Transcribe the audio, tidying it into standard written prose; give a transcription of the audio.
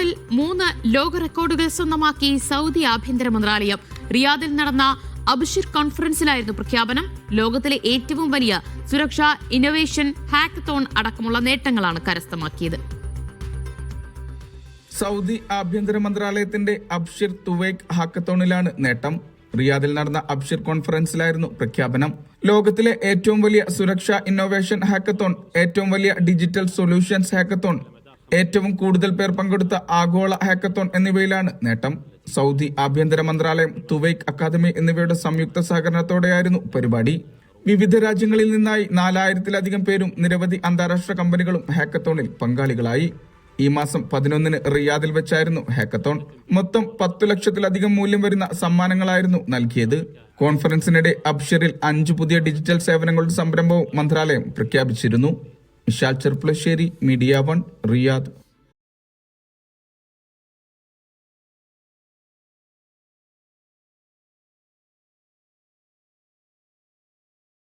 റിയാദിൽ 3 ലോക റെക്കോർഡുകൾ സ്വന്തമാക്കി സൗദി ആഭ്യന്തര മന്ത്രാലയം. റിയാദിൽ നടന്ന അബ്ഷിർ കോൺഫറൻസിലായിരുന്നു പ്രഖ്യാപനം. ലോകത്തിലെ ഏറ്റവും വലിയ സുരക്ഷാ ഇന്നൊവേഷൻ ഹാക്കത്തോൺ അടക്കമുള്ള നേട്ടങ്ങളാണ് കരസ്ഥമാക്കിയത്. സൗദി ആഭ്യന്തര മന്ത്രാലയത്തിന്റെ അബ്ഷിർ തുവൈക് ഹാക്കത്തോണിലാണ് നേട്ടം. റിയാദിൽ നടന്ന അബ്ഷിർ കോൺഫറൻസിലായിരുന്നു പ്രഖ്യാപനം. ലോകത്തിലെ ഏറ്റവും വലിയ സുരക്ഷാ ഇന്നോവേഷൻ ഹാക്കത്തോൺ, ഏറ്റവും വലിയ ഡിജിറ്റൽ സൊല്യൂഷൻസ് ഹാക്കത്തോൺ, ഏറ്റവും കൂടുതൽ പേർ പങ്കെടുത്ത ആഗോള ഹാക്കത്തോൺ എന്നിവയിലാണ് നേട്ടം. സൗദി ആഭ്യന്തര മന്ത്രാലയം, തുവൈക് അക്കാദമി എന്നിവയുടെ സംയുക്ത സഹകരണത്തോടെയായിരുന്നു പരിപാടി. വിവിധ രാജ്യങ്ങളിൽ നിന്നായി 4000-ലധികം പേരും നിരവധി അന്താരാഷ്ട്ര കമ്പനികളും ഹാക്കത്തോണിൽ പങ്കാളികളായി. ഈ മാസം 11-ന് റിയാദിൽ വെച്ചായിരുന്നു ഹാക്കത്തോൺ. മൊത്തം 10 ലക്ഷത്തിലധികം മൂല്യം വരുന്ന സമ്മാനങ്ങളായിരുന്നു നൽകിയത്. കോൺഫറൻസിനിടെ അബ്ഷിറിൽ 5 പുതിയ ഡിജിറ്റൽ സേവനങ്ങളുടെ സംരംഭവും മന്ത്രാലയം പ്രഖ്യാപിച്ചിരുന്നു. Vishal Cherpulassery, media 1, Riyadh.